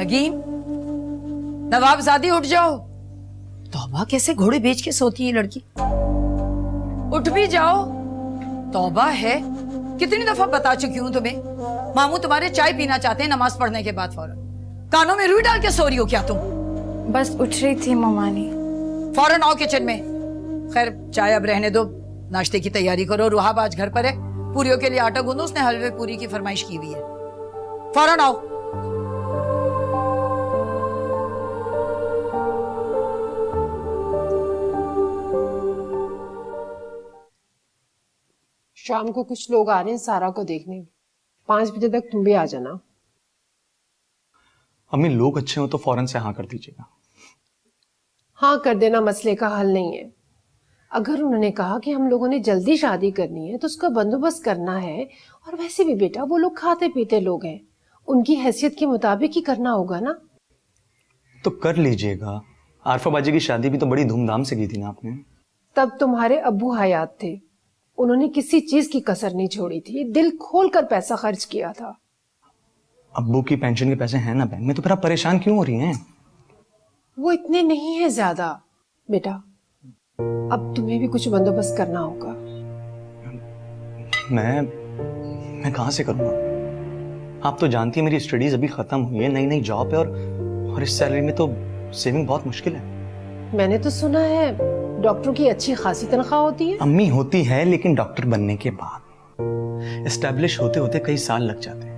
नगीन, नवाबजादी उठ जाओ। तौबा, कैसे घोड़े बेच के सोती है लड़की। उठ भी जाओ, तौबा है। कितनी दफा बता चुकी हूं तुम्हें, मामू तुम्हारे चाय पीना चाहते हैं नमाज पढ़ने के बाद फौरन। कानों में रुई डाल के सो रही हो क्या तुम? बस उठ रही थी ममानी। फौरन आओ किचन में। खैर चाय अब रहने दो, नाश्ते की तैयारी करो। रुहाब आज घर पर है, पूरियों के लिए आटा गूंदो, उसने हलवे पूरी की फरमाइश की हुई है। फौरन आओ। शाम को कुछ लोग आ रहे हैं सारा को देखने। 5 बजे तक तुम भी आ जाना। अम्मी, लोग अच्छे हो तो फौरन से हाँ कर दीजिएगा। हाँ कर देना मसले का हल नहीं है। अगर उन्होंने कहा कि हम लोगों ने जल्दी शादी करनी है तो उसका बंदोबस्त करना है। और वैसे भी बेटा वो लोग खाते पीते लोग हैं, उनकी हैसियत के मुताबिक ही करना होगा ना। तो कर लीजिएगा। आरफा बाजी की शादी भी तो बड़ी धूमधाम से की थी ना आपने। तब तुम्हारे अब्बू हयात थे, उन्होंने किसी चीज की कसर नहीं छोड़ी थी, दिल खोल कर पैसा खर्च किया था। अब्बू की पेंशन के पैसे हैं ना बैंक में, तो फिर आप परेशान क्यों हो रही हैं? वो इतने नहीं है ज्यादा बेटा, अब तुम्हें भी कुछ बंदोबस्त करना होगा। मैं कहां से करूंगा? आप तो जानती है मेरी स्टडीज अभी खत्म हुई है, नई नई जॉब है, और इस सैलरी में तो सेविंग बहुत मुश्किल है। मैंने तो सुना है डॉक्टर की अच्छी खासी तनख्वाह होती है। अम्मी होती है, लेकिन डॉक्टर बनने के बाद एस्टेब्लिश होते होते कई साल लग जाते हैं।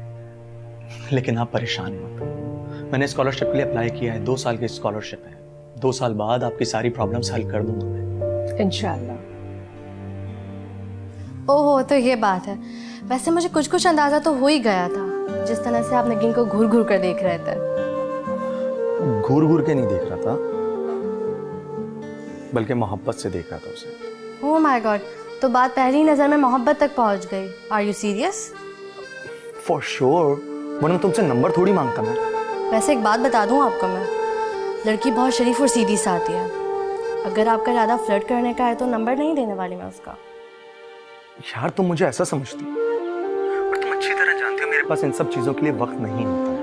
लेकिन आप परेशान मत, मैंने स्कॉलरशिप के लिए अप्लाई किया है। 2 साल की स्कॉलरशिप है। 2 साल बाद आपकी सारी प्रॉब्लम्स हल कर दूंगा मैं, इंशाल्लाह। ओहो, तो ये बात है। वैसे मुझे कुछ कुछ अंदाजा तो हो ही गया था, जिस तरह से आप नगीन को घूर घूर कर देख रहे थे। घूर घूर के नहीं देख रहा था, बल्कि मोहब्बत से देख रहा था उसे। ओह माय गॉड, तो बात पहली नजर में मोहब्बत तक पहुंच गई। Are you serious? For sure, वरना तुमसे नंबर थोड़ी मांगता मैं। वैसे एक बात बता दूं आपको, मैं लड़की बहुत शरीफ और सीधी सादी है। अगर आपका इरादा फ्लर्ट करने का है तो नंबर नहीं देने वाली मैं उसका। यार तुम मुझे ऐसा समझती हो, और तुम अच्छी तरह जानती हो मेरे पास इन सब चीजों के लिए वक्त नहीं होता है।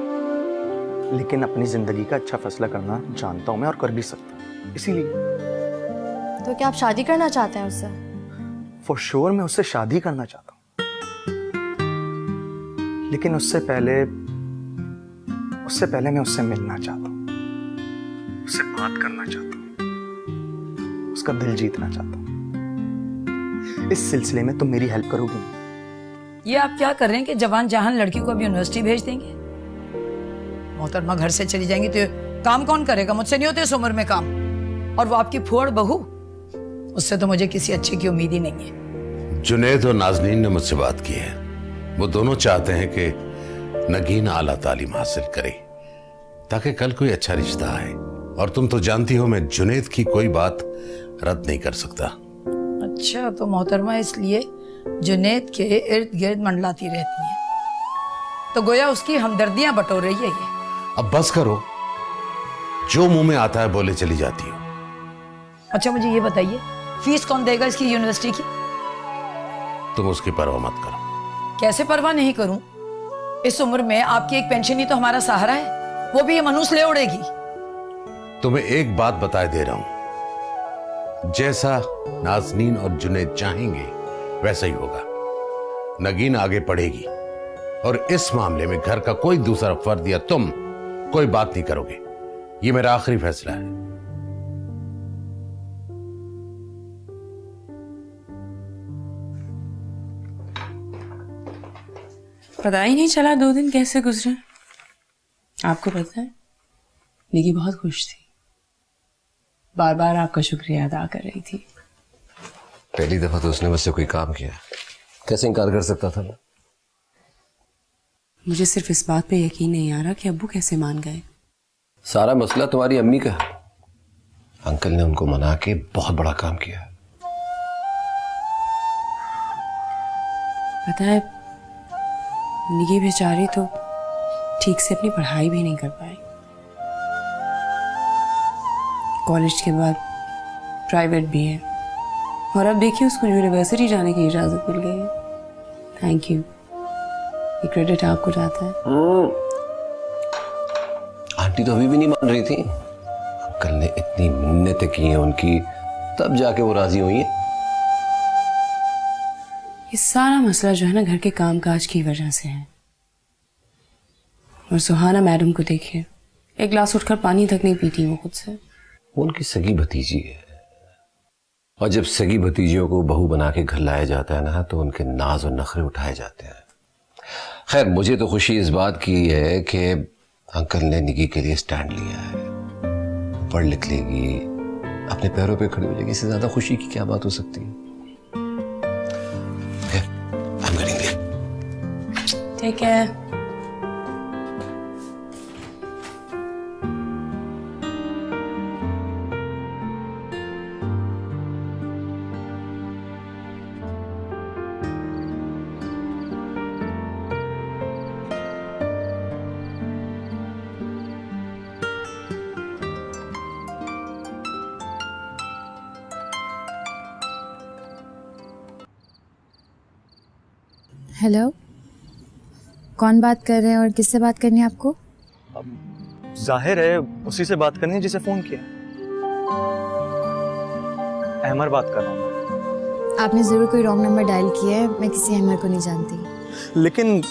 लेकिन अपनी जिंदगी का अच्छा फैसला करना जानता हूं मैं, और कर भी सकता हूं। इसीलिए तो क्या आप शादी करना चाहते हैं उससे? फॉर श्योर मैं उससे शादी करना चाहता हूं, लेकिन उससे पहले मैं उससे मिलना चाहता हूं, उससे बात करना चाहता हूं, उसका दिल जीतना चाहता हूं। इस सिलसिले में तुम मेरी हेल्प करोगी? ये आप क्या कर रहे हैं कि जवान जहान लड़की को अब यूनिवर्सिटी भेज देंगे? मोहतरमा घर से चली जाएंगी तो काम कौन करेगा? मुझसे नहीं होते इस उम्र में काम। और वो आपकी फुआ बहू, उससे तो मुझे किसी अच्छे की उम्मीद ही नहीं है। जुनैद और नाजनीन ने मुझसे बात की है। वो दोनों चाहते हैं कि नगीन आला तालीम हासिल करे ताकि कल कोई अच्छा रिश्ता आए। और तुम तो जानती हो मैं जुनैद की कोई बात रद्द नहीं कर सकता। अच्छा, तो मोहतरमा इसलिए जुनैद के इर्द गिर्द मंडलाती रहती है, तो गोया उसकी हमदर्दियां बटोर रही है ये। अब बस करो, जो मुंह में आता है बोले चली जाती हो। अच्छा मुझे ये बताइए, फीस कौन देगा इसकी यूनिवर्सिटी की? तुम उसकी परवाह मत करो। कैसे परवाह नहीं करूं? इस उम्र में आपकी एक पेंशन ही तो हमारा सहारा है, वो भी ये मनूस ले उड़ेगी। तुम्हें एक बात बताए दे रहा हूं, जैसा नाजनीन और जुनैद चाहेंगे वैसा ही होगा। नगीन आगे पढ़ेगी और इस मामले में घर का कोई दूसरा फर्द या तुम कोई बात नहीं करोगे। ये मेरा आखिरी फैसला है। पता ही नहीं चला 2 दिन कैसे गुजरे। आपको पता है, निकी बहुत खुश थी, बार बार आपका शुक्रिया अदा कर रही थी। पहली दफा तो उसने मुझसे कोई काम किया, कैसे इनकार कर सकता था मैं? मुझे सिर्फ इस बात पे यकीन नहीं आ रहा कि अब्बू कैसे मान गए। सारा मसला तुम्हारी अम्मी का है। अंकल ने उनको मना के बहुत बड़ा काम किया। पता है, निकी बेचारी तो ठीक से अपनी पढ़ाई भी नहीं कर पाई। कॉलेज के बाद प्राइवेट भी है, और अब देखिए उसको यूनिवर्सिटी जाने की इजाजत मिल गई है। थैंक यू, ये क्रेडिट आपको जाता है। आंटी तो अभी भी नहीं मान रही थी। अंकल ने इतनी मिन्नतें की हैं उनकी, तब जाके वो राजी हुई हैं। ये सारा मसला जो है ना घर के कामकाज की वजह से है। और सुहाना मैडम को देखिए, एक गिलास उठकर पानी तक नहीं पीती वो खुद से। वो उनकी सगी भतीजी है, और जब सगी भतीजियों को बहू बना के घर लाया जाता है ना, तो उनके नाज और नखरे उठाए जाते हैं। खैर, मुझे तो खुशी इस बात की है कि अंकल ने निकी के लिए स्टैंड लिया है। पढ़ लिख लेगी, अपने पैरों पे खड़ी हो जाएगी, इससे ज्यादा खुशी की क्या बात हो सकती है। I'm getting there. ठीक है। हेलो, कौन बात कर रहे हैं और किससे बात करनी है आपको? जाहिर है उसी से बात करनी है जिसे फोन किया। अहमर बात कर रहा हूँ। आपने जरूर कोई रॉन्ग नंबर डायल किया है। मैं किसी अहमर को नहीं जानती। लेकिन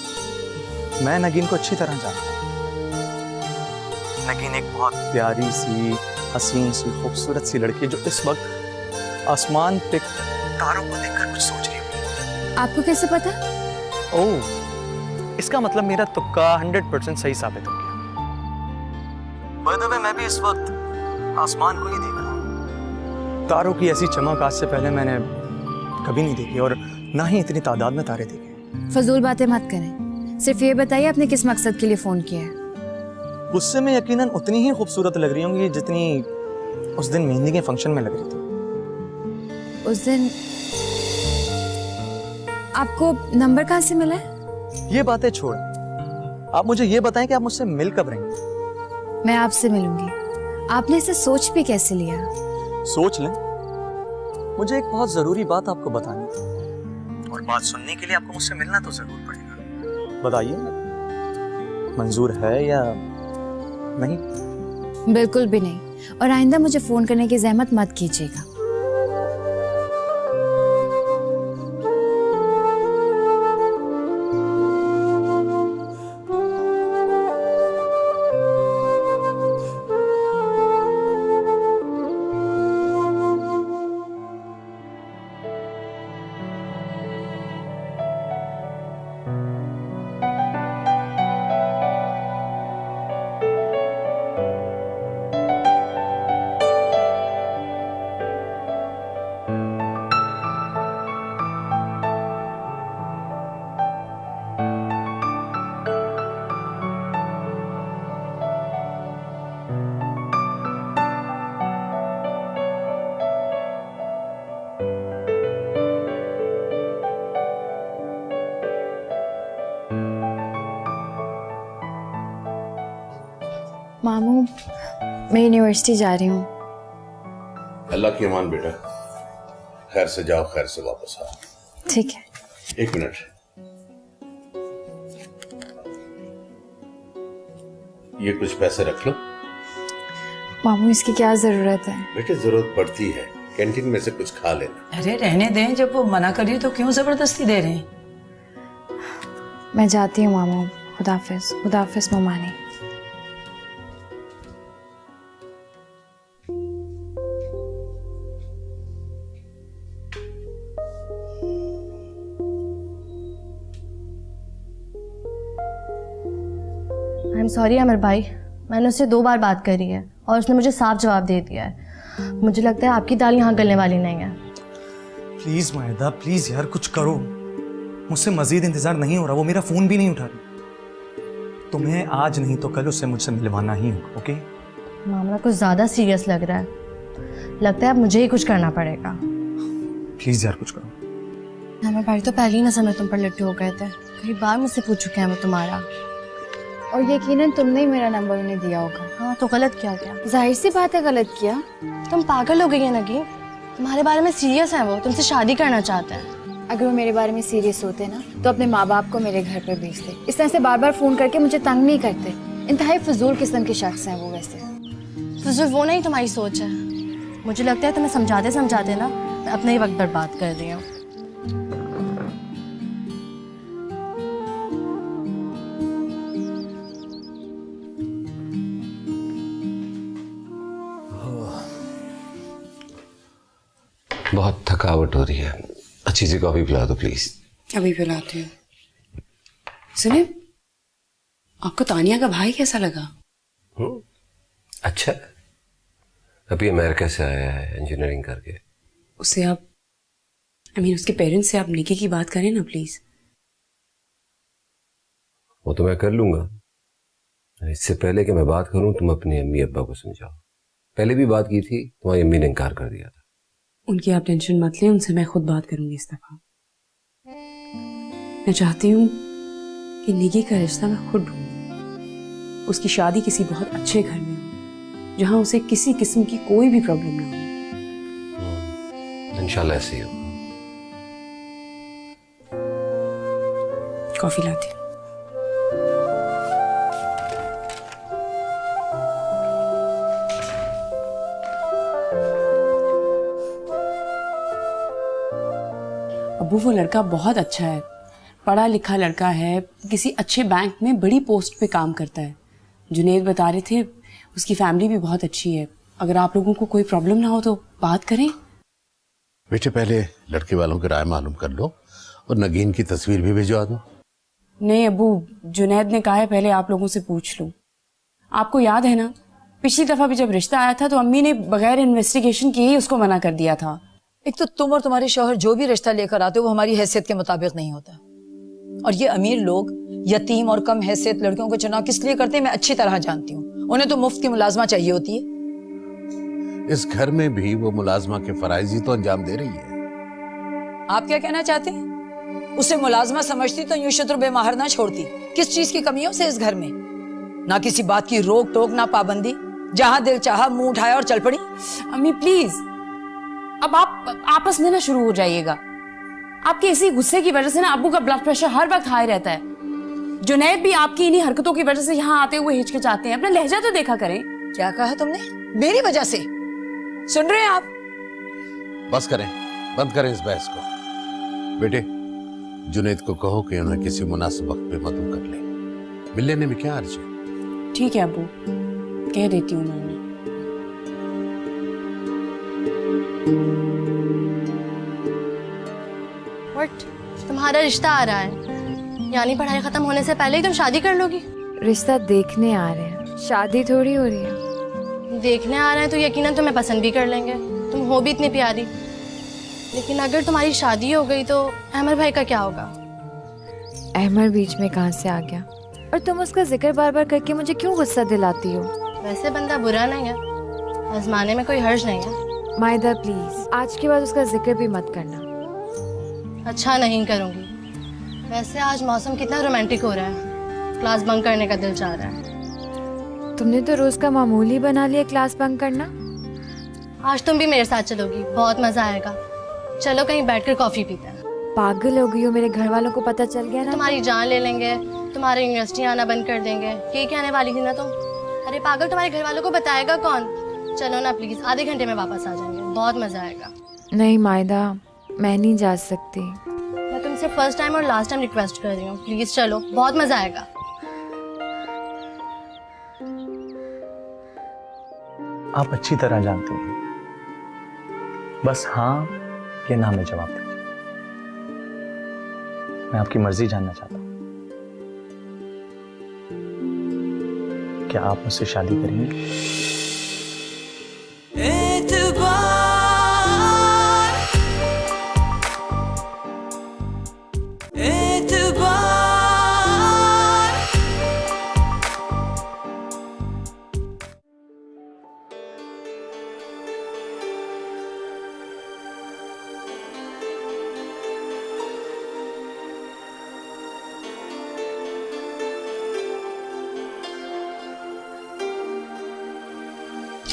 मैं नगीन को अच्छी तरह जानता हूँ। नगीन एक बहुत प्यारी सी, हसीन सी, खूबसूरत सी लड़की है जो इस वक्त आसमान पे तारों को देखकर कुछ सोच रही है। आपको कैसे पता? ओह, इसका मतलब मेरा तुक्का 100% सही साबित हो गया। बाय द वे, मैं भी इस वक्त आसमान को ही देख रहा हूँ। तारों की ऐसी चमक आज से पहले मैंने कभी नहीं देखी, और ना ही इतनी तादाद में तारे देखे। फजूल बातें मत करें, सिर्फ ये बताइए आपने किस मकसद के लिए फोन किया है? गुस्से में यकीनन उतनी ही खूबसूरत लग रही होंगी जितनी उस दिन मेहंदी के फंक्शन में लग रही थी। उस दिन आपको नंबर कहाँ से मिला है? ये बातें छोड़, आप मुझे ये बताएं कि आप मुझसे मिल कब रही हैं? मैं आपसे मिलूंगी। आपने इसे सोच भी कैसे लिया? सोच लें, मुझे एक बहुत जरूरी बात आपको बतानी है, और बात सुनने के लिए आपको मुझसे मिलना तो जरूर पड़ेगा। बताइए, मंजूर है या नहीं? बिल्कुल भी नहीं, और आइंदा मुझे फोन करने की जहमत मत कीजिएगा। मामू, मैं यूनिवर्सिटी जा रही हूँ। अल्लाह की अमान बेटा, खैर से जाओ, खैर से वापस आओ। ठीक है। एक मिनट, ये कुछ पैसे रख लो। मामू, इसकी क्या जरूरत है? बेटे, जरूरत पड़ती है, कैंटीन में से कुछ खा लेना। अरे रहने दें, जब वो मना करी तो क्यों जबरदस्ती दे रहे हैं? मैं जाती हूँ मामू। खुदाफिज। खुदाफिज मोमानी। आई एम सॉरी अमर भाई, मैंने उससे 2 बार बात करी है और उसने मुझे साफ जवाब दे दिया है। मुझे लगता है आपकी दाल यहाँ गलने वाली नहीं है। प्लीज माहिदा, प्लीज यार कुछ करो, मुझसे मजीद इंतजार नहीं हो रहा। वो मेरा फोन भी नहीं उठा रही। तुम्हें आज नहीं तो कल उससे मुझसे मिलवाना ही होगा, ओके? मामला कुछ ज्यादा सीरियस लग रहा है, लगता है अब मुझे ही कुछ करना पड़ेगा। प्लीज यार कुछ करो। अमर भाई तो पहली नजर में तुम पर लट्टू हो गए थे, कई बार मुझसे पूछ चुके हैं वो तुम्हारा। और यकीनन तुमने ही मेरा नंबर उन्हें दिया होगा। हाँ, तो गलत क्या क्या? जाहिर सी बात है, गलत किया। तुम पागल हो गई है नगी, तुम्हारे बारे में सीरियस है वो, तुमसे शादी करना चाहते हैं। अगर वो मेरे बारे में सीरियस होते ना तो अपने माँ बाप को मेरे घर पर भेजते। इस तरह से बार बार फोन करके मुझे तंग नहीं करते। इंतहाई फजूल किस्म के शख्स हैं वो। वैसे फजूल वो नहीं, तुम्हारी सोच है। मुझे लगता है तुम्हें समझाते समझाते ना मैं अपना ही वक्त बर्बाद कर रही हूँ। बहुत थकावट हो रही है, अच्छी सी कॉफी पिला दो प्लीज। अभी पिलाती हूँ। सुने, आपको तानिया का भाई कैसा लगा? अच्छा, अभी अमेरिका से आया है इंजीनियरिंग करके। उससे आप उसके पेरेंट्स से आप निकी की बात करें ना प्लीज। वो तो मैं कर लूंगा। इससे पहले कि मैं बात करूं तुम अपनी अम्मी अब्बा को समझाओ। पहले भी बात की थी, तुम्हारी अम्मी ने इनकार कर दिया था। उनकी आप टेंशन मत लें, उनसे मैं खुद बात करूंगी इस दफा। मैं चाहती हूँ कि निकी का रिश्ता मैं खुद ढूंढूं। उसकी शादी किसी बहुत अच्छे घर में हो जहां उसे किसी किस्म की कोई भी प्रॉब्लम ना हो। इंशाल्लाह ऐसे ही होगा। कॉफी लाती हूँ। अबू वो लड़का बहुत अच्छा है, पढ़ा लिखा लड़का है, किसी अच्छे बैंक में बड़ी पोस्ट पे काम करता है। जुनेद बता रहे थे उसकी फैमिली भी बहुत अच्छी है। अगर आप लोगों को कोई प्रॉब्लम ना हो तो बात करें। बेटे पहले लड़के वालों की राय मालूम कर लो और नगीन की तस्वीर भी भिजवा दो। नहीं अबू, जुनेद ने कहा है पहले आप लोगों से पूछ लो। आपको याद है ना, पिछली दफा भी जब रिश्ता आया था तो अम्मी ने बगैर इन्वेस्टिगेशन किए ही उसको मना कर दिया था। एक तो तुम और तुम्हारे शौहर जो भी रिश्ता लेकर आते हो वो हमारी हैसियत के मुताबिक नहीं होता। और ये अमीर लोग यतीम और कम हैसियत लड़कियों को चुनाव किस लिए करते हैं मैं अच्छी तरह जानती हूँ। उन्हें तो मुफ्त की मुलाजमा चाहिए होती है। इस घर में भी वो मुलाजमा के फराइज ही तो अंजाम दे रही है। आप क्या कहना चाहते हैं? उसे मुलाजमा समझती तो यूं शत्रु बेमाहर ना छोड़ती। किस चीज की कमी है उसे इस घर में? ना किसी बात की रोक टोक, ना पाबंदी, जहां दिल चाहा मुंह उठाया और चल पड़ी। अम्मी प्लीज, अब आप आपस में ना शुरू हो जाइएगा। आपके इसी गुस्से की वजह से ना अब्बू का ब्लड प्रेशर हर वक्त हाई रहता है। जुनैद भी आपकी इन्हीं हरकतों की वजह से यहाँ आते हुए हिचकिचाते हैं। अपना लहजा तो देखा करें। क्या कहा तुमने? मेरी वजह से? सुन रहे हैं आप? बस करें, बंद करें इस बहस को। बेटे जुनैद को कहो कि उन्हें किसी मुनासिब वक्त पे मदद कर ले। मिल लेने में क्या अर्ज है? ठीक है अब्बू, कह देती हूँ मैं। व्हाट? तुम्हारा रिश्ता आ रहा है, यानी पढ़ाई खत्म होने से पहले ही तुम शादी कर लोगी? रिश्ता देखने आ रहे हैं, शादी थोड़ी हो रही है। देखने आ रहे हैं तो यकीनन तुम्हें पसंद भी कर लेंगे, तुम हो भी इतनी प्यारी। लेकिन अगर तुम्हारी शादी हो गई तो अहमद भाई का क्या होगा? अहमद बीच में कहाँ से आ गया? और तुम उसका जिक्र बार बार करके मुझे क्यों गुस्सा दिलाती हो? वैसे बंदा बुरा नहीं है, आजमाने में कोई हर्ज नहीं है। मायदा प्लीज, आज के बाद उसका जिक्र भी मत करना। अच्छा नहीं करूँगी। वैसे आज मौसम कितना रोमांटिक हो रहा है, क्लास बंक करने का दिल चाह रहा है। तुमने तो रोज का मामूली बना लिया क्लास बंक करना। आज तुम भी मेरे साथ चलोगी, बहुत मजा आएगा। चलो कहीं बैठकर कॉफी पीते हैं। पागल हो गई हो? मेरे घर वालों को पता चल गया ना? तुम्हारी जान ले लेंगे, तुम्हारे यूनिवर्सिटी आना बंद कर देंगे। ये कहने वाली थी ना तुम? अरे पागल, तुम्हारे घर वालों को बताएगा कौन? चलो ना प्लीज, आधे घंटे में वापस आ जाएंगे, बहुत मजा आएगा। नहीं मायदा, मैं नहीं जा सकती। मैं तुमसे फर्स्ट टाइम और लास्ट टाइम रिक्वेस्ट कर रही हूँ, प्लीज चलो, बहुत मजा आएगा। आप अच्छी तरह जानती हैं, बस हाँ या ना में जवाब दीजिए। मैं आपकी मर्जी जानना चाहता हूं। क्या आप मुझसे शादी करेंगे?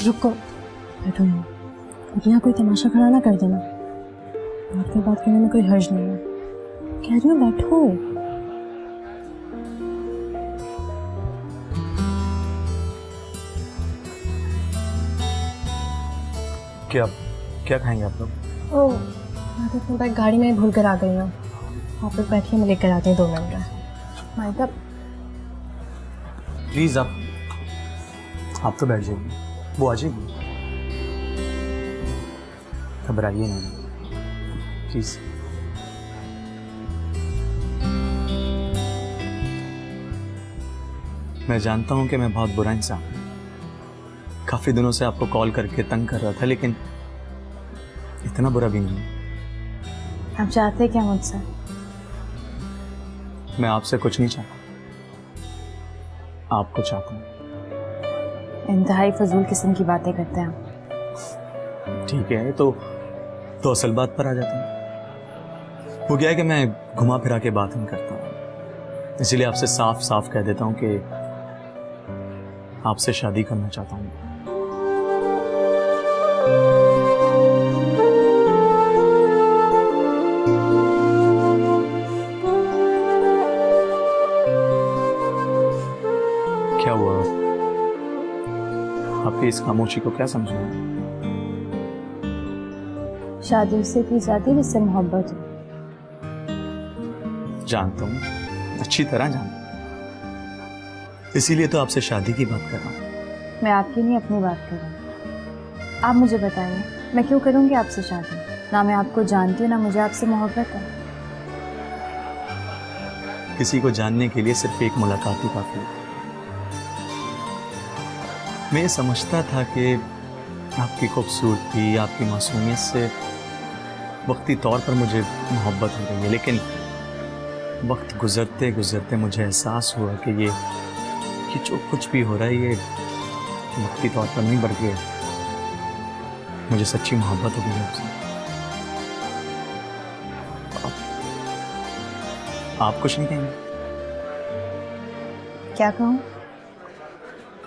रुको, बैठो। यहाँ कोई तमाशा खड़ा ना कर देना। बात करने में कोई हर्ज नहीं है, कह रही हूँ बैठो। क्या क्या खाएंगे आप लोग? ओह, मैं तो अपना बैग गाड़ी में भूल कर आ गई हूँ। आप लोग बैठिए, मैं लेकर आती हूँ 2 मिनट में। माइदा, प्लीज आप तो बैठ जाइए, वो आ जाएगी। घबराइए नहीं प्लीज। मैं जानता हूं कि मैं बहुत बुरा इंसान हूं। काफी दिनों से आपको कॉल करके तंग कर रहा था, लेकिन इतना बुरा भी नहीं। आप चाहते क्या मुझसे? मैं आपसे कुछ नहीं चाहता, आपको चाहता हूं। इंतहाई फजूल किस्म की बातें करते हैं आप। ठीक है, तो असल बात पर आ जाते हैं। वो क्या है कि मैं घुमा फिरा के बात नहीं करता हूँ, इसीलिए आपसे साफ साफ कह देता हूँ कि आपसे शादी करना चाहता हूँ। क्या हुआ? आपकी इस खामोशी को क्या समझ रहे हैं? शादी उससे की जाती है जिससे मोहब्बत हो। जानता हूँ, अच्छी तरह जानता हूँ, इसीलिए तो आपसे शादी की बात कर रहा हूँ। मैं आपकी नहीं अपनी बात कर रही हूँ। आप मुझे बताइए, मैं क्यों करूँगी आपसे शादी? ना मैं आपको जानती हूँ, ना मुझे आपसे मोहब्बत है। किसी को जानने के लिए सिर्फ एक मुलाकात ही काफी है। मैं समझता था कि आपकी खूबसूरती, आपकी मासूमियत से वक्ती तौर पर मुझे मोहब्बत हो रही है, लेकिन वक्त गुजरते गुजरते मुझे एहसास हुआ कि ये जो कुछ भी हो रहा है ये वक्ती तौर पर नहीं, बल्कि मुझे सच्ची मोहब्बत हो गई है आपसे। आप कुछ नहीं कहेंगे? क्या कहूँ?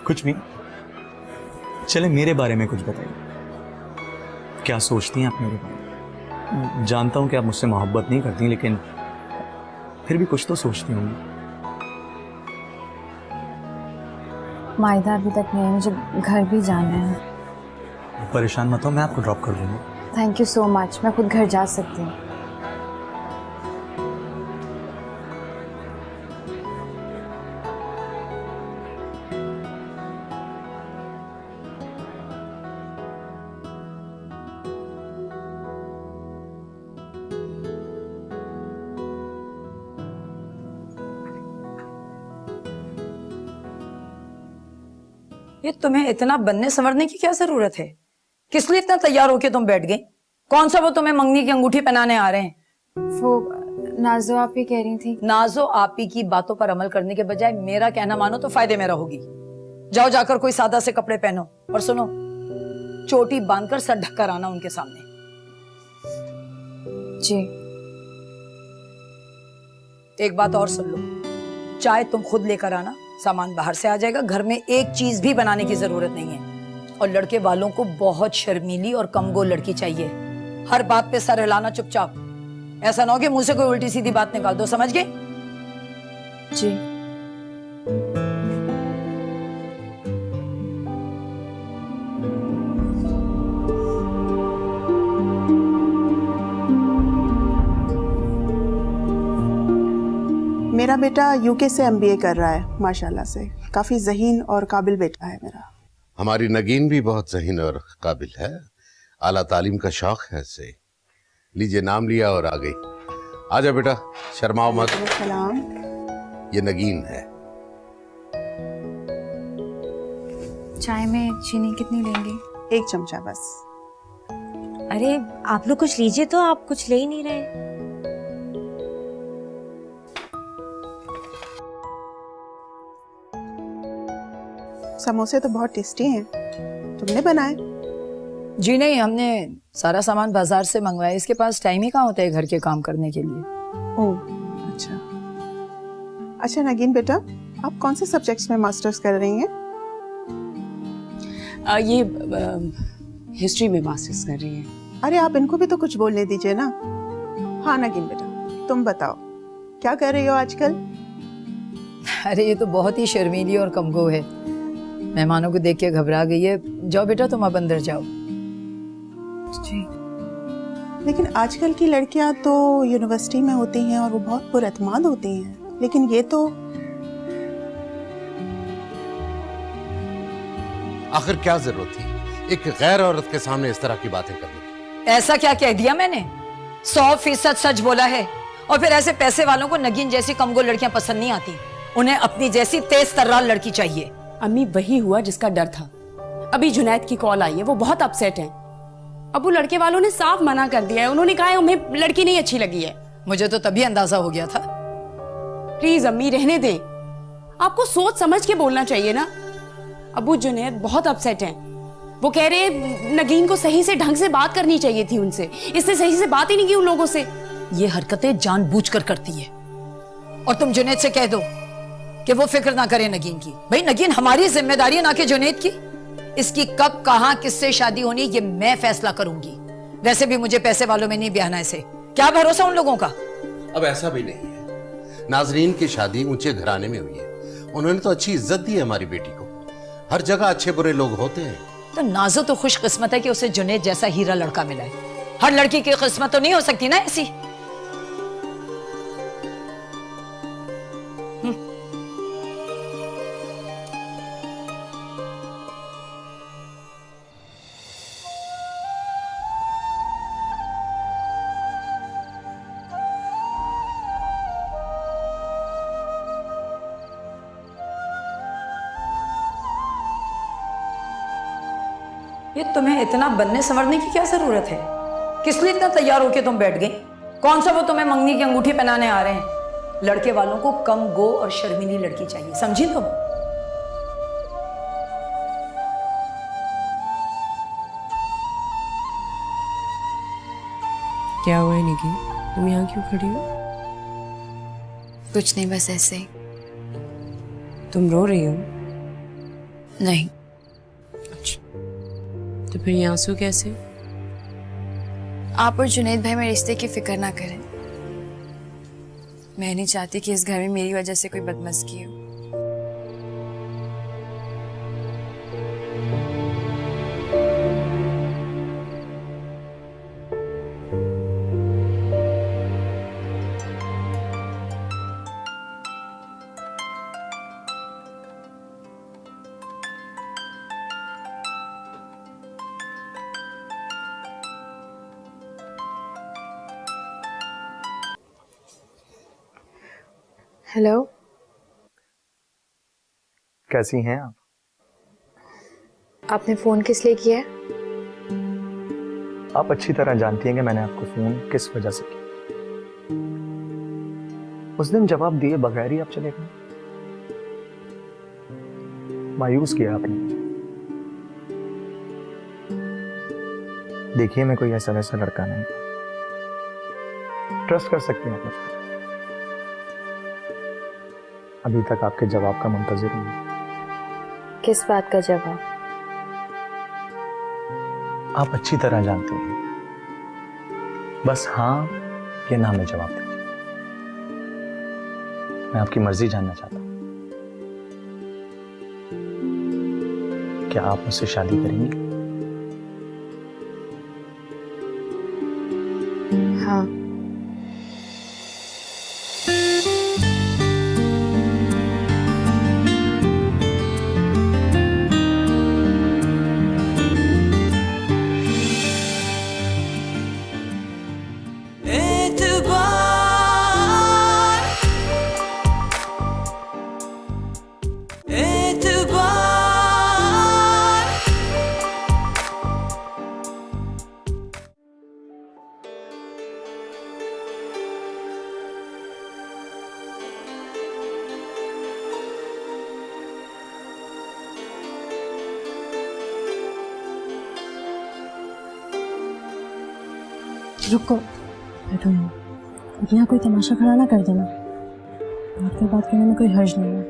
कुछ भी। चले मेरे बारे में कुछ बताइए, क्या सोचती हैं आप मेरे बारे में? जानता हूं कि आप मुझसे मोहब्बत नहीं करती, लेकिन फिर भी कुछ तो सोचती होंगी। मायदा अभी तक नहीं, मुझे घर भी जाना है। परेशान मत हो, मैं आपको ड्रॉप कर दूंगा। थैंक यू सो मच, मैं खुद घर जा सकती हूँ। ये तुम्हें इतना बनने संवरने की क्या जरूरत है? किस लिए इतना तैयार होके तुम बैठ गई? कौन सा वो तुम्हें मंगनी की अंगूठी पहनाने आ रहे हैं? वो नाजो आप ही कह रही थी। नाजो आपी की बातों पर अमल करने के बजाय मेरा कहना मानो तो फायदे में रहोगी। जाओ जाकर कोई सादा से कपड़े पहनो, और सुनो, चोटी बांधकर सर ढककर आना उनके सामने। जी। एक बात और सुन लो, चाय तुम खुद लेकर आना, सामान बाहर से आ जाएगा। घर में एक चीज भी बनाने की जरूरत नहीं है। और लड़के वालों को बहुत शर्मीली और कमगो लड़की चाहिए। हर बात पे सर हिलाना चुपचाप, ऐसा ना हो कि मुंह से कोई उल्टी सीधी बात निकाल दो, समझ गए? जी। मेरा बेटा यूके से एमबीए कर रहा है, माशाल्लाह से काफी ज़हीन और काबिल बेटा है मेरा। हमारी नगीन भी बहुत ज़हीन और काबिल है, आला तालीम का शौक है इसे। लीजिए, नाम लिया और आ गई। आजा बेटा, शर्माओ मत। सलाम। ये नगीन है। चाय में चीनी कितनी लेंगे? 1 चमचा बस। अरे आप लोग कुछ लीजिए, तो आप कुछ ले ही नहीं रहे। समोसे तो बहुत टेस्टी हैं, तुमने बनाए? जी नहीं, हमने सारा सामान बाजार से मंगवाया। इसके पास टाइम ही कहाँ होता है घर के काम करने के लिए। ओह अच्छा। अच्छा नगीन बेटा, आप कौन से सब्जेक्ट्स में मास्टर्स कर रही हैं? ये हिस्ट्री में मास्टर्स कर रही है। अरे आप इनको भी तो कुछ बोलने दीजिए ना। हाँ नगीन बेटा, तुम बताओ क्या कर रही हो आजकल? अरे ये तो बहुत ही शर्मीली और कमगो है, मेहमानों को देख के घबरा गई है। जाओ बेटा, तुम अब अंदर जाओ। जी। लेकिन आजकल की लड़कियां तो यूनिवर्सिटी में होती हैं और वो बहुत पुरअतमाद होती हैं, लेकिन ये तो आखिर क्या जरूरत थी एक गैर औरत के सामने इस तरह की बातें करने की? ऐसा क्या कह दिया मैंने? 100% सच बोला है। और फिर ऐसे पैसे वालों को नगीन जैसी कमगो लड़कियां पसंद नहीं आती, उन्हें अपनी जैसी तेज तर्रार लड़की चाहिए। अम्मी वही हुआ जिसका डर था। अभी जुनैद की कॉल आई है, वो बहुत अपसेट हैं। अब वो लड़के वालों ने साफ मना कर दिया है, उन्होंने कहा है उन्हें लड़की नहीं अच्छी लगी है। मुझे तो तभी अंदाजा हो गया था। प्लीज अम्मी रहने दें, आपको सोच समझ के बोलना चाहिए ना। अबू जुनैद बहुत अपसेट हैं, वो कह रहे हैं नगीन को सही से ढंग से बात करनी चाहिए थी उनसे, इसने सही से बात ही नहीं की उन लोगों से। ये हरकतें जानबूझकर करती है। और तुम जुनैद से कह दो कि वो फिक्र ना करे नगीन की। भाई नगीन हमारी जिम्मेदारी है ना कि जुनैद की। इसकी कब कहां किससे शादी होनी ये मैं फैसला करूंगी। वैसे भी मुझे पैसे वालों में नहीं ब्याहना इसे, क्या भरोसा उन लोगों का। अब ऐसा भी नहीं है, नाजरीन की शादी ऊंचे घराने में हुई है, उन्होंने तो अच्छी इज्जत दी है हमारी बेटी को। हर जगह अच्छे बुरे लोग होते हैं। तो नाजो तो खुशकिस्मत है कि उसे जुनैद जैसा हीरा लड़का मिला है। हर लड़की की किस्मत तो नहीं हो सकती ना ऐसी। ये तुम्हें इतना बनने संवरने की क्या जरूरत है? किस लिए इतना तैयार होके तुम बैठ गई? कौन सा वो तुम्हें मंगनी की अंगूठी पहनाने आ रहे हैं? लड़के वालों को कम गो और शर्मीली लड़की चाहिए, समझी तुम? क्या हुआ है निकी, तुम यहाँ क्यों खड़ी हो? कुछ नहीं, बस ऐसे ही। तुम रो रही हो? नहीं। तो फिर ये आंसू कैसे? आप और जुनैद भाई मेरे रिश्ते की फिक्र ना करें। मैं नहीं चाहती कि इस घर में मेरी वजह से कोई बदमज़गी हो। हेलो, कैसी हैं आप? आपने फोन किस लिए किया है? आप अच्छी तरह जानती हैं कि मैंने आपको फोन किस वजह से किया। उस दिन जवाब दिए बगैर ही आप चले गए, मायूस किया आपने। देखिए मैं कोई ऐसा वैसा लड़का नहीं, ट्रस्ट कर सकती हैं आप मुझ पर। अभी तक आपके जवाब का मुंतजिर हूं। किस बात का जवाब? आप अच्छी तरह जानती हैं, बस हाँ या ना में जवाब दीजिए। मैं आपकी मर्जी जानना चाहता हूं, क्या आप मुझसे शादी करेंगी? हाँ। रुको, बैठो अब यहाँ कोई तमाशा खड़ा ना कर देना। बात करने में कोई हर्ज नहीं है,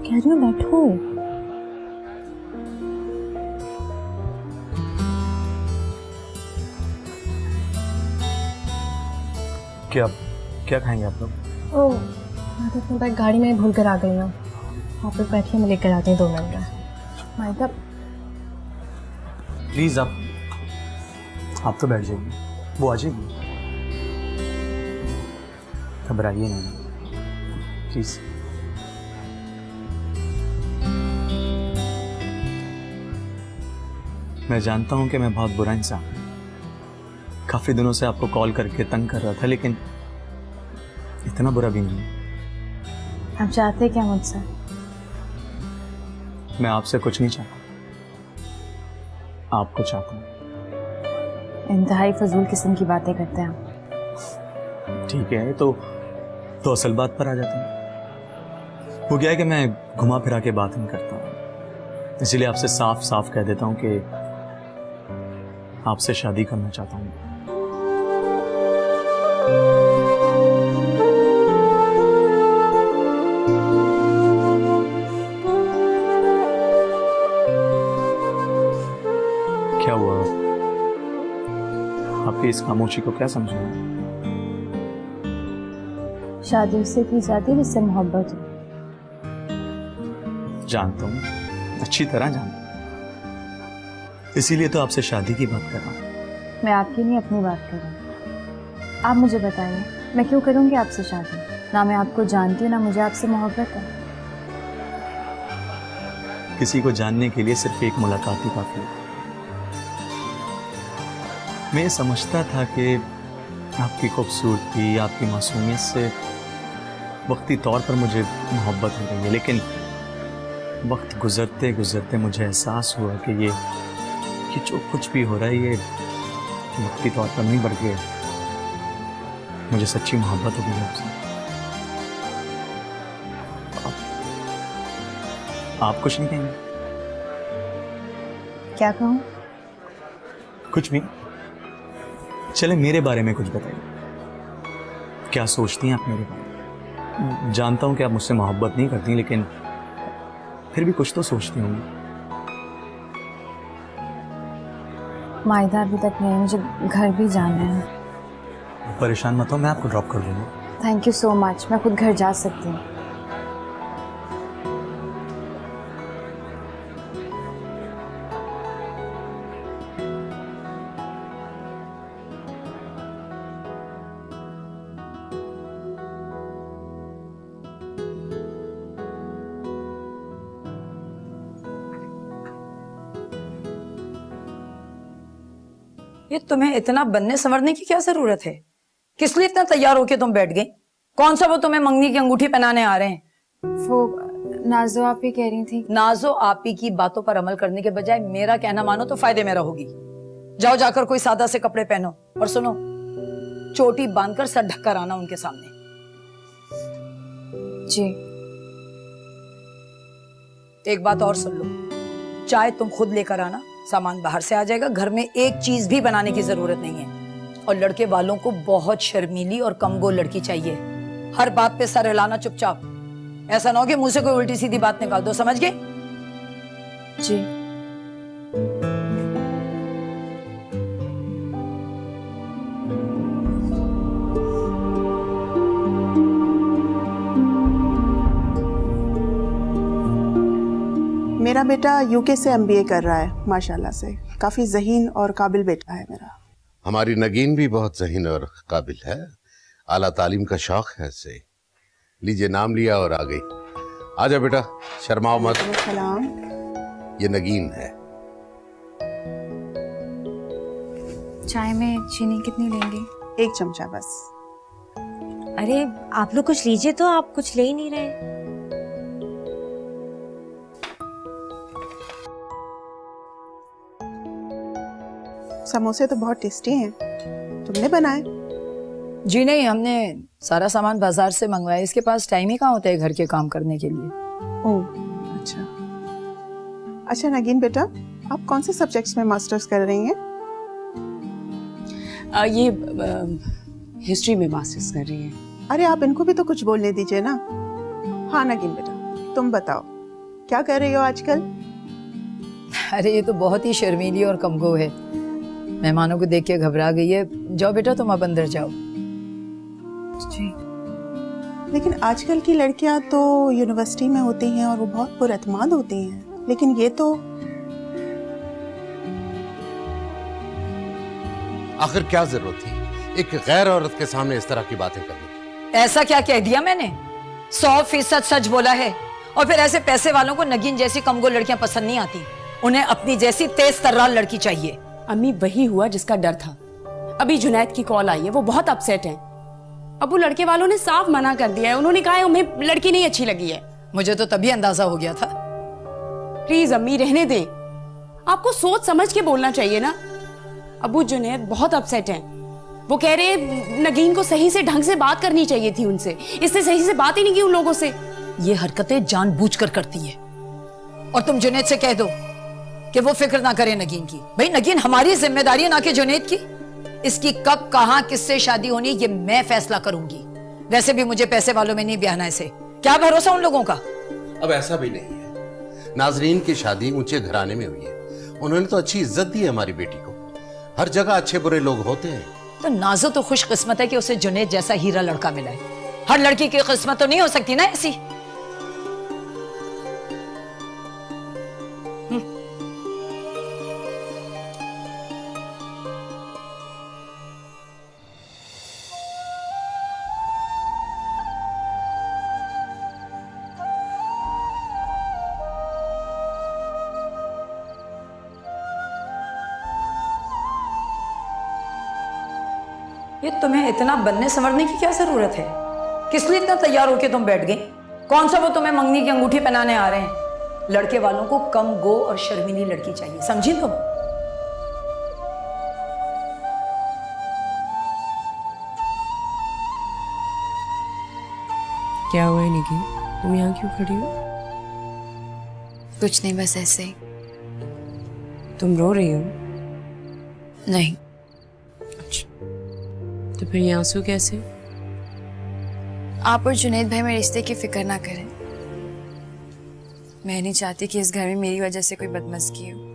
कह रही हूँ बैठो। क्या क्या खाएंगे आप लोग? ओह, मैं तो अपना बैग गाड़ी में भूल कर आ गई हूँ। आप लोग बैठिए, मैं लेकर आती हूँ 2 मिनट में। माइका प्लीज आप आप तो बैठ जाइए, वो आ जाएगी। घबराइए नहीं प्लीज। मैं जानता हूं कि मैं बहुत बुरा इंसान हूं। काफी दिनों से आपको कॉल करके तंग कर रहा था, लेकिन इतना बुरा भी नहीं। आप चाहते क्या मुझसे? मैं आपसे कुछ नहीं चाहता, आपको चाहता हूं। इंतहाई फजूल किस्म की बातें करते हैं आप। ठीक है, तो असल बात पर आ जाते हैं। वो क्या है कि मैं घुमा फिरा के बात नहीं करता हूं, इसीलिए आपसे साफ साफ कह देता हूं कि आपसे शादी करना चाहता हूं। क्या हुआ? आपकी इस खामोशी को क्या समझना है? शादी उससे की जाती है जिससे मोहब्बत हो। जानता हूं, अच्छी तरह जानता हूं, इसीलिए तो आपसे शादी की बात कर रहा हूं। मैं आपकी नहीं अपनी बात कर रही हूँ। आप मुझे बताइए, मैं क्यों करूँगी आपसे शादी? ना मैं आपको जानती हूँ, ना मुझे आपसे मोहब्बत है। किसी को जानने के लिए सिर्फ एक मुलाकात ही काफी है। मैं समझता था कि आपकी खूबसूरती, आपकी मासूमियत से वक्ती तौर पर मुझे मोहब्बत हो गई है, लेकिन वक्त गुजरते गुजरते मुझे एहसास हुआ कि ये जो कुछ भी हो रहा है ये वक्ती तौर पर नहीं, बल्कि मुझे सच्ची मोहब्बत हो गई है आपसे। आप कुछ नहीं कहेंगे? क्या कहूँ? कुछ भी। चले मेरे बारे में कुछ बताइए, क्या सोचती हैं आप मेरे बारे में? जानता हूं कि आप मुझसे मोहब्बत नहीं करती, लेकिन फिर भी कुछ तो सोचती होंगी। मायदा अभी तक नहीं, मुझे घर भी जाना है। परेशान मत हो, मैं आपको ड्रॉप कर दूंगा। थैंक यू सो मच, मैं खुद घर जा सकती हूँ। ये तुम्हें इतना बनने संवरने की क्या जरूरत है? किस लिए इतना तैयार होके तुम बैठ गई? कौन सा वो तुम्हें मंगनी की अंगूठी पहनाने आ रहे हैं? वो नाजो आप ही कह रही थी। नाजो आपी की बातों पर अमल करने के बजाय मेरा कहना मानो तो फायदे में रहोगी। जाओ जाकर कोई सादा से कपड़े पहनो, और सुनो, चोटी बांधकर सर ढककर आना उनके सामने। जी। एक बात और सुन लो, चाय तुम खुद लेकर आना, सामान बाहर से आ जाएगा। घर में एक चीज भी बनाने की जरूरत नहीं है। और लड़के वालों को बहुत शर्मीली और कमगो लड़की चाहिए। हर बात पे सर हिलाना चुपचाप, ऐसा ना हो कि मुंह से कोई उल्टी सीधी बात निकाल दो, समझ गए? जी। मेरा बेटा यूके से एमबीए कर रहा है, माशाल्लाह से काफी ज़हीन और काबिल बेटा है मेरा। हमारी नगीन भी बहुत ज़हीन और काबिल है, आला तालीम का शौक है इसे। लीजिए, नाम लिया और आ गई। आजा बेटा, शर्माओ मत। सलाम। ये नगीन है। चाय में चीनी कितनी लेंगे? 1 चमचा बस। अरे आप लोग कुछ लीजिए, तो आप कुछ ले ही नहीं रहे। समोसे तो बहुत टेस्टी हैं, तुमने बनाए? जी नहीं, हमने सारा सामान बाजार से मंगवाया। इसके पास टाइम ही कहाँ होता है घर के काम करने के लिए। ओह अच्छा। अच्छा नगीन बेटा, आप कौन से सब्जेक्ट्स में मास्टर्स कर रही हैं? ये हिस्ट्री में मास्टर्स कर रही है। अरे आप इनको भी तो कुछ बोलने दीजिए ना। हाँ नगीन बेटा, तुम बताओ क्या कर रही हो आजकल? अरे ये तो बहुत ही शर्मीली और कमगो है, मेहमानों को देख के घबरा गई है। जाओ बेटा, तुम अब अंदर जाओ। जी। लेकिन आजकल की लड़कियां तो यूनिवर्सिटी में होती हैं और वो बहुत पुरअतमाद होती हैं, लेकिन ये तो आखिर क्या जरूरत थी एक गैर औरत के सामने इस तरह की बातें करने की? ऐसा क्या कह दिया मैंने? 100% सच बोला है। और फिर ऐसे पैसे वालों को नगीन जैसी कमगो लड़कियां पसंद नहीं आती, उन्हें अपनी जैसी तेज तर्रार लड़की चाहिए। अम्मी वही हुआ जिसका डर था। अभी जुनैद की कॉल आई है, वो बहुत अपसेट हैं। अब वो लड़के वालों ने साफ मना कर दिया है, उन्होंने कहा है उन्हें लड़की नहीं अच्छी लगी है। मुझे तो तभी अंदाजा हो गया था। प्लीज अम्मी रहने दें, आपको सोच समझ के बोलना चाहिए ना। अबू जुनैद बहुत अपसेट हैं, वो कह रहे हैं नगीन को सही से ढंग से बात करनी चाहिए थी उनसे, इससे सही से बात ही नहीं की उन लोगों से। ये हरकतें जानबूझकर करती है। और तुम जुनैद से कह दो कि वो फिक्र ना करे नगीन की। भाई नगीन हमारी जिम्मेदारी है ना कि जुनैद की। इसकी कब कहां किससे शादी होनी ये मैं फैसला करूंगी। वैसे भी मुझे पैसे वालों में नहीं ब्याहना है, इसे क्या भरोसा उन लोगों का। अब ऐसा भी नहीं है, नाजरीन की शादी ऊंचे घराने में हुई है, उन्होंने तो अच्छी इज्जत दी है हमारी बेटी को। हर जगह अच्छे बुरे लोग होते हैं। तो नाजो तो खुशकिस्मत है कि उसे जुनैद जैसा हीरा लड़का मिला है। हर लड़की की किस्मत तो नहीं हो सकती ना ऐसी। ये तुम्हें इतना बनने संवरने की क्या जरूरत है? किस लिए इतना तैयार होके तुम बैठ गई? कौन सा वो तुम्हें मंगनी की अंगूठी पहनाने आ रहे हैं? लड़के वालों को कम गो और शर्मीली लड़की चाहिए, समझी तुम? क्या हुआ है निकी, तुम यहाँ क्यों खड़ी हो? कुछ नहीं, बस ऐसे ही। तुम रो रही हो? नहीं। तो फिर ये आंसू कैसे? आप और जुनैद भाई मेरे रिश्ते की फिक्र ना करें। मैं नहीं चाहती कि इस घर में मेरी वजह से कोई बदमज़गी हो।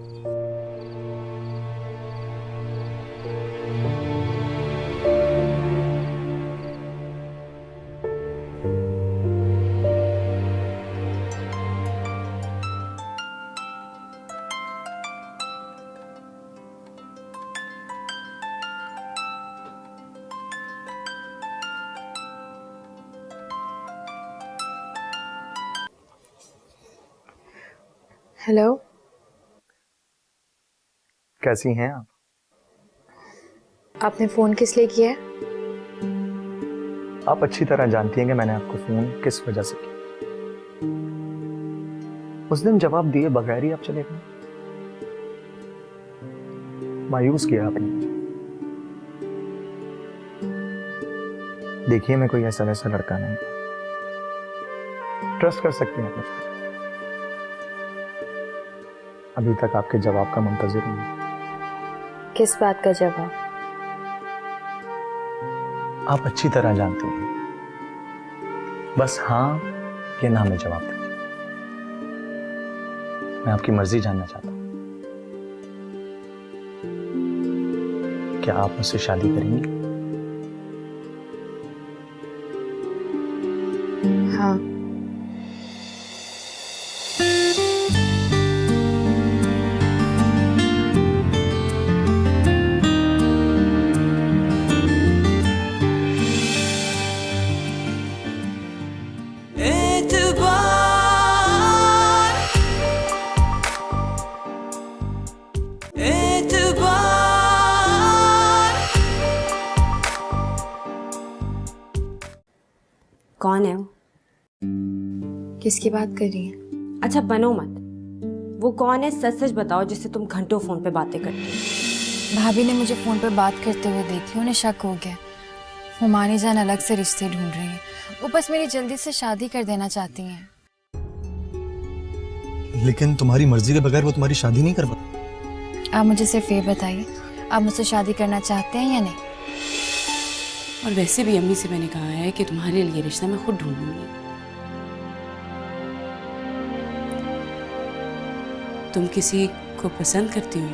हेलो, कैसी हैं आप? आपने फ़ोन किस लिए किया है? आप अच्छी तरह जानती हैं कि मैंने आपको फोन किस वजह से किया। उस दिन जवाब दिए बगैर ही आप चले गए, मायूस किया आपने मुझे। देखिए मैं कोई ऐसा वैसा लड़का नहीं, ट्रस्ट कर सकती हैं आप मुझ पर। अभी तक आपके जवाब का मुंतजिर हूं। किस बात का जवाब? आप अच्छी तरह जानती हैं, बस हाँ या ना में जवाब दीजिए। मैं आपकी मर्जी जानना चाहता हूं, क्या आप मुझसे शादी करेंगी? हाँ। कौन है वो? किसकी बात कर रही है? अच्छा बनो मत, वो कौन है सच सच बताओ, जिससे तुम घंटों फोन पे बातें करती हो। भाभी ने मुझे फ़ोन पर बात करते हुए देखी, उन्हें शक हो गया। हुमानी जान अलग से रिश्ते ढूंढ रही है, वो बस मेरी जल्दी से शादी कर देना चाहती हैं। लेकिन तुम्हारी मर्जी के बगैर वो तुम्हारी शादी नहीं कर पाती। आप मुझे सिर्फ ये बताइए, आप मुझसे शादी करना चाहते हैं या नहीं? और वैसे भी अम्मी से मैंने कहा है कि तुम्हारे लिए रिश्ता मैं खुद ढूंढूंगी। तुम किसी को पसंद करती हो?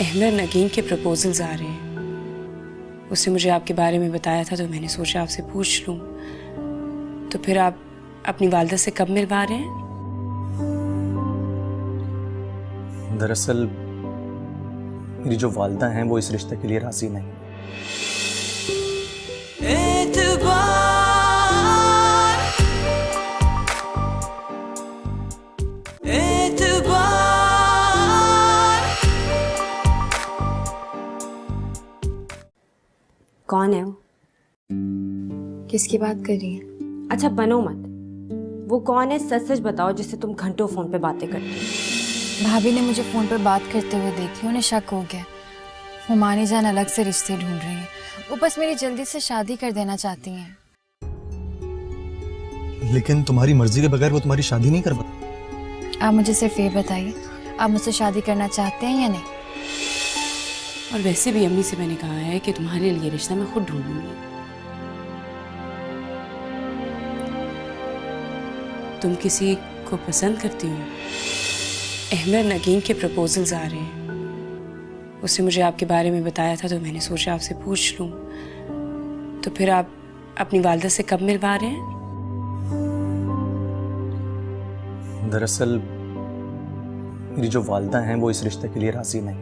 अहमद नगीन के प्रपोजल्स आ रहे हैं, उसने मुझे आपके बारे में बताया था, तो मैंने सोचा आपसे पूछ लूं। तो फिर आप अपनी वालिदा से कब मिलवा रहे हैं? दरअसल मेरी जो वालिदा हैं वो इस रिश्ते के लिए राजी नहीं। कौन है वो? किसकी बात कर रही है? अच्छा बनो मत। वो कौन है, सच सच बताओ, जिससे तुम घंटों फोन पे बातें करती हो। भाभी ने मुझे फोन पर बात करते हुए देखी, उन्हें शक हो गया। हुमानी जान अलग से रिश्ते ढूंढ रही हैं। वो बस मेरी जल्दी से शादी कर देना चाहती हैं। लेकिन तुम्हारी मर्जी के बगैर वो तुम्हारी शादी नहीं कर पाती। आप मुझे सिर्फ ये बताइए, आप मुझसे शादी करना चाहते हैं या नहीं? और वैसे भी अम्मी से मैंने कहा है कि तुम्हारे लिए रिश्ता मैं खुद ढूंढूंगी। तुम किसी को पसंद करती हो? अहमद नगीन के प्रपोजल्स आ रहे हैं। उसने मुझे आपके बारे में बताया था, तो मैंने सोचा आपसे पूछ लूं। तो फिर आप अपनी वालिदा से कब मिलवा रहे हैं? दरअसल मेरी जो वालिदा हैं वो इस रिश्ते के लिए राजी नहीं।